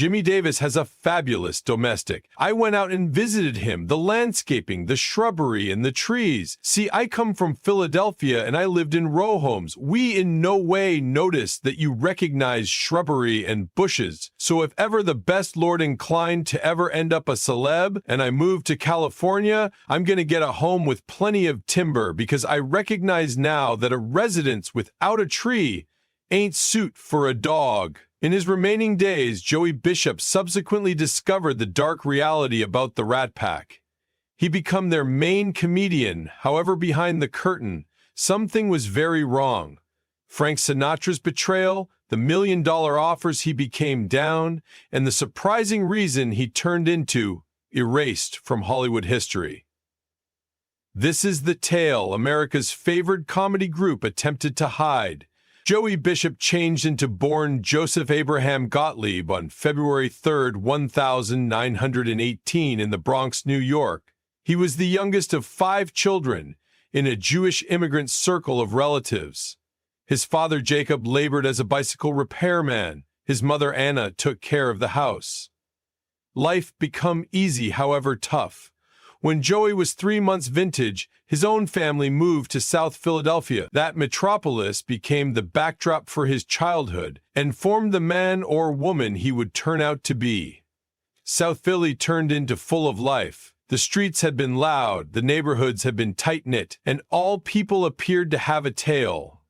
Jimmy Davis has a fabulous domestic. I went out and visited him, the landscaping, the shrubbery, and the trees. See, I come from Philadelphia and I lived in row homes. We in no way noticed that you recognize shrubbery and bushes. So if ever the best Lord inclined to ever end up a celeb and I move to California, I'm going to get a home with plenty of timber because I recognize now that a residence without a tree ain't suit for a dog. In his remaining days, Joey Bishop subsequently discovered the dark reality about the Rat Pack. He became their main comedian. However, behind the curtain, something was very wrong. Frank Sinatra's betrayal, the $1 million offers he became down, and the surprising reason he turned into erased from Hollywood history. This is the tale America's favorite comedy group attempted to hide. Joey Bishop changed into born Joseph Abraham Gottlieb on February 3, 1918 in the Bronx, New York. He was the youngest of 5 children in a Jewish immigrant circle of relatives. His father Jacob labored as a bicycle repairman. His mother Anna took care of the house. Life became easy, however tough. When Joey was 3 months vintage, his own family moved to South Philadelphia. That metropolis became the backdrop for his childhood and formed the man or woman he would turn out to be. South Philly turned into full of life. The streets had been loud, the neighborhoods had been tight-knit, and all people appeared to have a tale.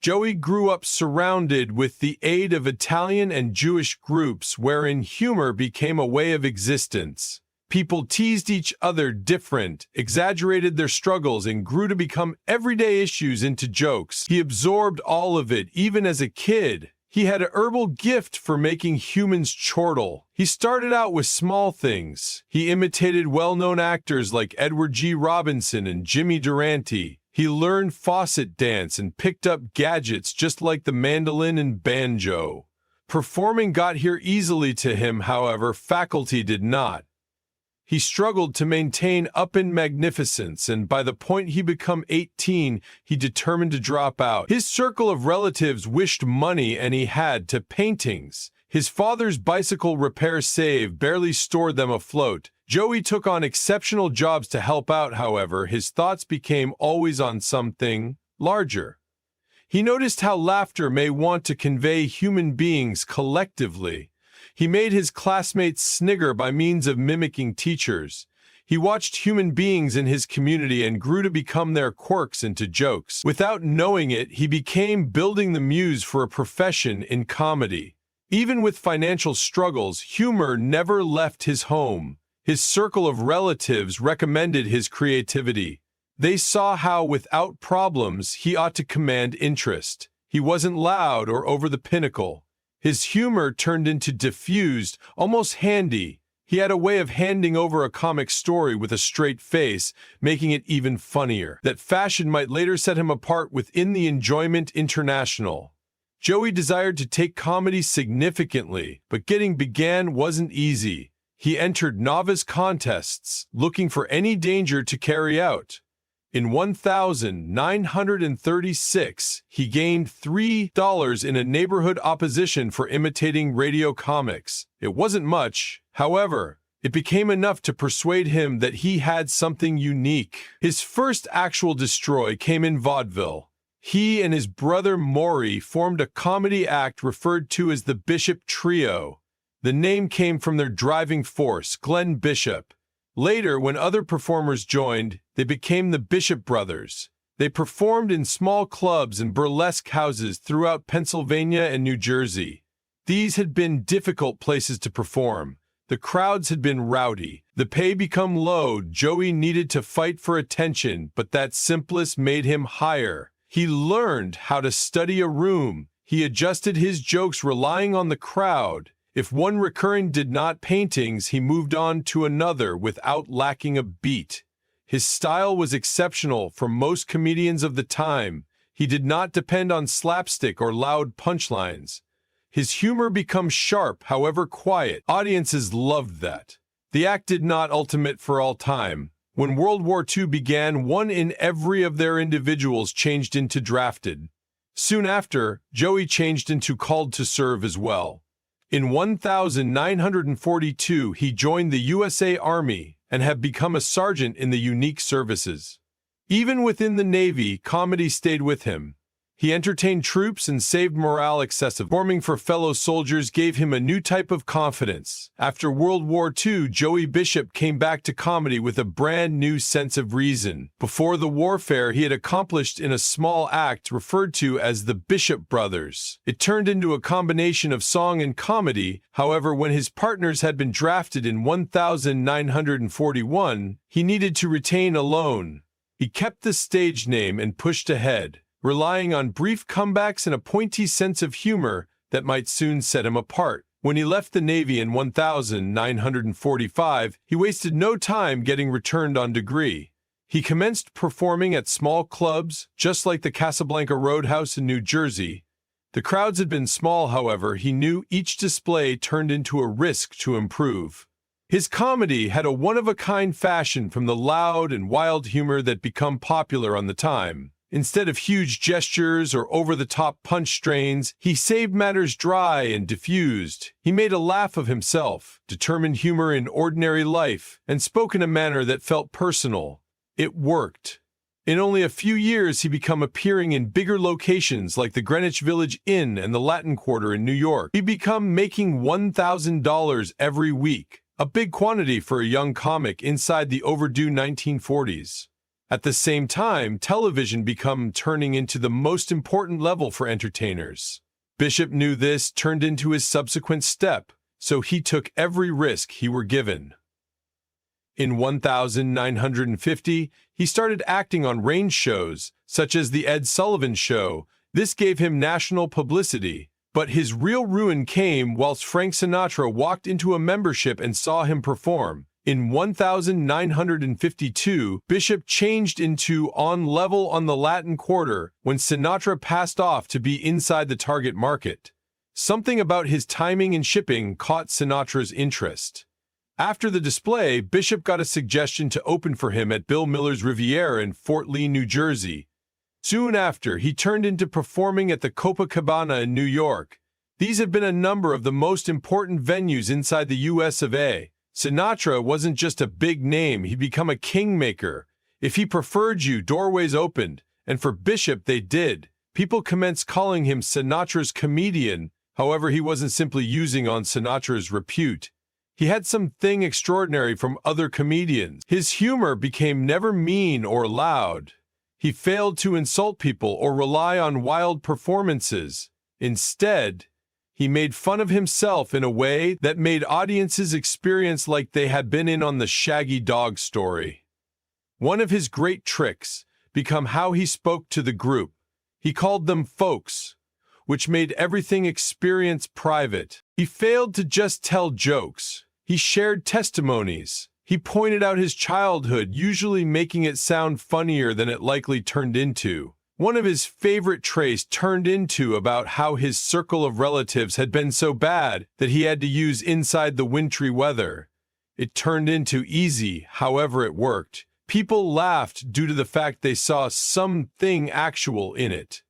Joey grew up surrounded with the aid of Italian and Jewish groups wherein humor became a way of existence. People teased each other different, exaggerated their struggles, and grew to become everyday issues into jokes. He absorbed all of it, even as a kid. He had a herbal gift for making humans chortle. He started out with small things. He imitated well-known actors like Edward G. Robinson and Jimmy Durante. He learned faucet dance and picked up gadgets just like the mandolin and banjo. Performing got here easily to him, however, faculty did not. He struggled to maintain up in magnificence, and by the point he became 18, he determined to drop out. His circle of relatives wished money, and he had to paintings. His father's bicycle repair save barely stored them afloat. Joey took on exceptional jobs to help out, however. His thoughts became always on something larger. He noticed how laughter may want to convey human beings collectively. He made his classmates snigger by means of mimicking teachers. He watched human beings in his community and grew to become their quirks into jokes. Without knowing it, he became building the muse for a profession in comedy. Even with financial struggles, humor never left his home. His circle of relatives recommended his creativity. They saw how, without problems, he ought to command interest. He wasn't loud or over the pinnacle. His humor turned into diffused, almost handy. He had a way of handing over a comic story with a straight face, making it even funnier. That fashion might later set him apart within the Enjoyment International. Joey desired to take comedy significantly, but getting began wasn't easy. He entered novice contests, looking for any danger to carry out. In 1936, he gained $3 in a neighborhood opposition for imitating radio comics. It wasn't much, however. It became enough to persuade him that he had something unique. His first actual destroy came in vaudeville. He and his brother Maury formed a comedy act referred to as the Bishop Trio. The name came from their driving force, Glenn Bishop. Later, when other performers joined, they became the Bishop Brothers. They performed in small clubs and burlesque houses throughout Pennsylvania and New Jersey. These had been difficult places to perform. The crowds had been rowdy. The pay became low. Joey needed to fight for attention, but that simplest made him higher. He learned how to study a room. He adjusted his jokes relying on the crowd. If one recurring did not paintings, he moved on to another without lacking a beat. His style was exceptional for most comedians of the time. He did not depend on slapstick or loud punchlines. His humor became sharp, however quiet. Audiences loved that. The act did not ultimate for all time. When World War II began, 1 in every of their individuals changed into drafted. Soon after, Joey changed into called to serve as well. In 1942, he joined the USA Army and had become a sergeant in the unique services. Even within the Navy, comedy stayed with him. He entertained troops and saved morale excessive. Performing for fellow soldiers gave him a new type of confidence. After World War II, Joey Bishop came back to comedy with a brand new sense of reason. Before the warfare, he had accomplished in a small act referred to as the Bishop Brothers. It turned into a combination of song and comedy. However, when his partners had been drafted in 1941, he needed to retain a loan. He kept the stage name and pushed ahead, relying on brief comebacks and a pointy sense of humor that might soon set him apart. When he left the Navy in 1945, he wasted no time getting returned on degree. He commenced performing at small clubs, just like the Casablanca Roadhouse in New Jersey. The crowds had been small, however, he knew each display turned into a risk to improve. His comedy had a one-of-a-kind fashion from the loud and wild humor that became popular on the time. Instead of huge gestures or over-the-top punch strains, he saved matters dry and diffused. He made a laugh of himself, determined humor in ordinary life, and spoke in a manner that felt personal. It worked. In only a few years, he began appearing in bigger locations like the Greenwich Village Inn and the Latin Quarter in New York. He began making $1,000 every week, a big quantity for a young comic inside the overdue 1940s. At the same time, television began turning into the most important level for entertainers. Bishop knew this turned into his subsequent step, so he took every risk he were given. In 1950, he started acting on range shows, such as The Ed Sullivan Show. This gave him national publicity, but his real ruin came whilst Frank Sinatra walked into a membership and saw him perform. In 1952, Bishop changed into on level on the Latin Quarter when Sinatra passed off to be inside the target market. Something about his timing and shipping caught Sinatra's interest. After the display, Bishop got a suggestion to open for him at Bill Miller's Riviera in Fort Lee, New Jersey. Soon after, he turned into performing at the Copacabana in New York. These have been a number of the most important venues inside the US of A. Sinatra wasn't just a big name, he became a kingmaker. If he preferred you, doorways opened, and for Bishop they did. People commenced calling him Sinatra's comedian. However, he wasn't simply using on Sinatra's repute. He had something extraordinary from other comedians. His humor became never mean or loud. He failed to insult people or rely on wild performances. Instead, he made fun of himself in a way that made audiences experience like they had been in on the Shaggy Dog story. One of his great tricks became how he spoke to the group. He called them folks, which made everything experience private. He failed to just tell jokes. He shared testimonies. He pointed out his childhood, usually making it sound funnier than it likely turned into. One of his favorite traits turned into about how his circle of relatives had been so bad that he had to use inside the wintry weather. It turned into easy, however it worked. People laughed due to the fact they saw something actual in it.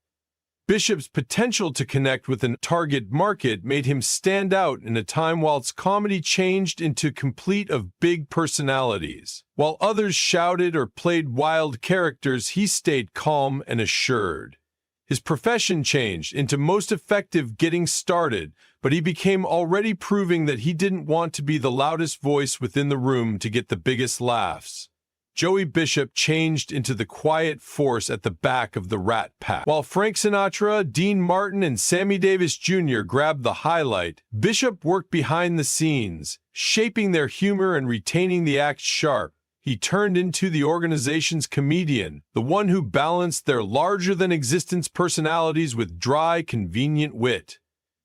Bishop's potential to connect with a target market made him stand out in a time whilst comedy changed into complete of big personalities. While others shouted or played wild characters, he stayed calm and assured. His profession changed into most effective getting started, but he became already proving that he didn't want to be the loudest voice within the room to get the biggest laughs. Joey Bishop changed into the quiet force at the back of the Rat Pack. While Frank Sinatra, Dean Martin, and Sammy Davis Jr. grabbed the highlight, Bishop worked behind the scenes, shaping their humor and retaining the act sharp. He turned into the organization's comedian, the one who balanced their larger-than-existence personalities with dry, convenient wit.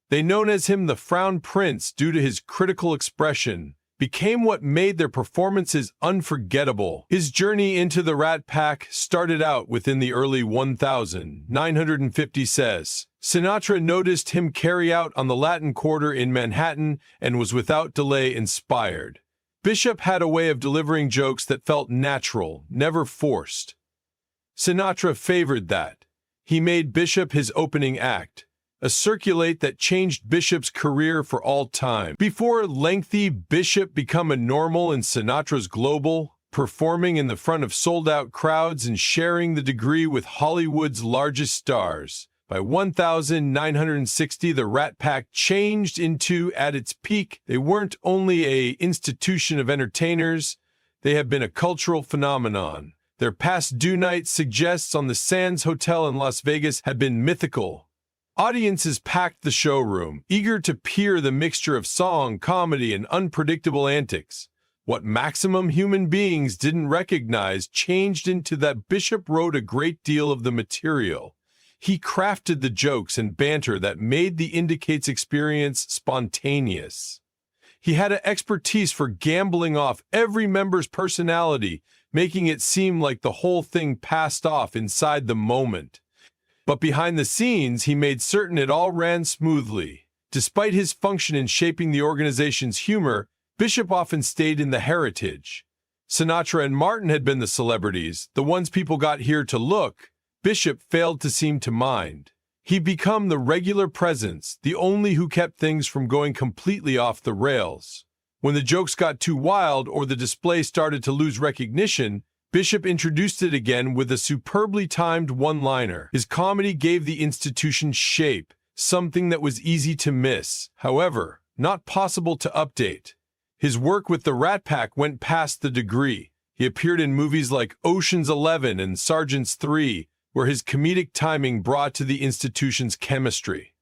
They known as him the Frown Prince due to his critical expression, became what made their performances unforgettable. His journey into the Rat Pack started out within the early 1950s. Says Sinatra noticed him carry out on the Latin Quarter in Manhattan and was without delay inspired. Bishop had a way of delivering jokes that felt natural, never forced. Sinatra favored that. He made Bishop his opening act. a circulate that changed Bishop's career for all time. Before lengthy, Bishop became a normal in Sinatra's global, performing in the front of sold-out crowds and sharing the degree with Hollywood's largest stars. By 1960, the Rat Pack changed into, at its peak, they weren't only an institution of entertainers, they have been a cultural phenomenon. Their past due night suggests on the Sands Hotel in Las Vegas had been mythical. Audiences packed the showroom, eager to peer the mixture of song, comedy, and unpredictable antics. What maximum human beings didn't recognize changed into that Bishop wrote a great deal of the material. He crafted the jokes and banter that made the Indicates experience spontaneous. He had an expertise for gambling off every member's personality, making it seem like the whole thing passed off inside the moment. But behind the scenes, he made certain it all ran smoothly. Despite his function in shaping the organization's humor, Bishop often stayed in the heritage. Sinatra and Martin had been the celebrities, the ones people got here to look. Bishop failed to seem to mind. He'd become the regular presence, the only who kept things from going completely off the rails. When the jokes got too wild or the display started to lose recognition, Bishop introduced it again with a superbly timed one-liner. His comedy gave the institution shape, something that was easy to miss, however, not possible to update. His work with the Rat Pack went past the degree. He appeared in movies like Ocean's 11 and Sergeant's 3, where his comedic timing brought to the institution's chemistry.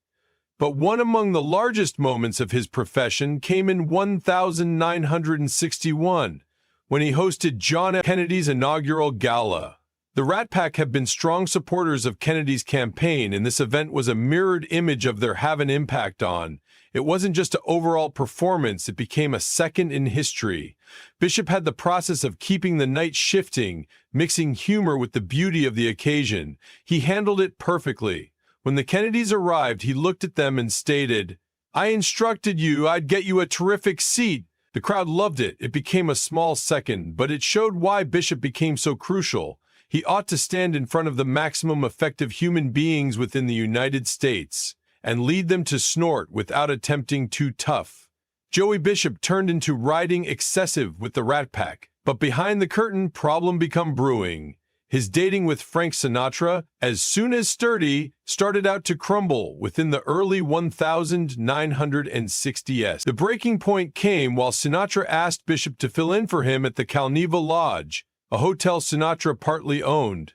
But one among the largest moments of his profession came in 1961, when he hosted John F. Kennedy's inaugural gala. The Rat Pack have been strong supporters of Kennedy's campaign, and this event was a mirrored image of their have an impact on. It wasn't just an overall performance, it became a second in history. Bishop had the process of keeping the night shifting, mixing humor with the beauty of the occasion. He handled it perfectly. When the Kennedys arrived, he looked at them and stated, "I instructed you I'd get you a terrific seat." The crowd loved it. It became a small second, but it showed why Bishop became so crucial. He ought to stand in front of the maximum effective human beings within the United States and lead them to snort without attempting too tough. Joey Bishop turned into riding excessive with the Rat Pack, but behind the curtain, problem become brewing. His dating with Frank Sinatra, as soon as sturdy, started out to crumble within the early 1960s. The breaking point came while Sinatra asked Bishop to fill in for him at the Calneva Lodge, a hotel Sinatra partly owned.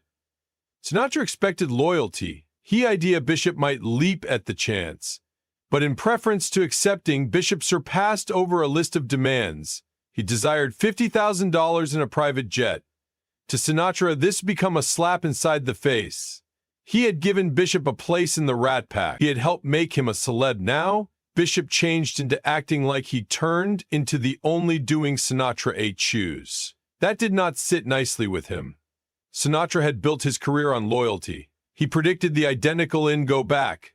Sinatra expected loyalty. He idea Bishop might leap at the chance. But in preference to accepting, Bishop surpassed over a list of demands. He desired $50,000 in a private jet. To Sinatra, this became a slap inside the face. He had given Bishop a place in the Rat Pack. He had helped make him a celeb. Now, Bishop changed into acting like he turned into the only doing Sinatra ate shoes. That did not sit nicely with him. Sinatra had built his career on loyalty. He predicted the identical in Go Back.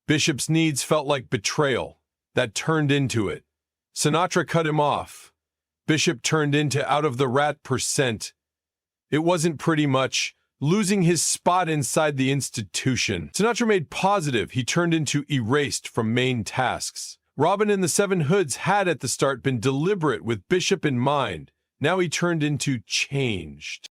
Bishop's needs felt like betrayal. That turned into it. Sinatra cut him off. Bishop turned into out of the rat percent. It wasn't pretty much, losing his spot inside the institution. Sinatra made positive. He turned into erased from main tasks. Robin and the Seven Hoods had at the start been deliberate with Bishop in mind. Now he turned into changed.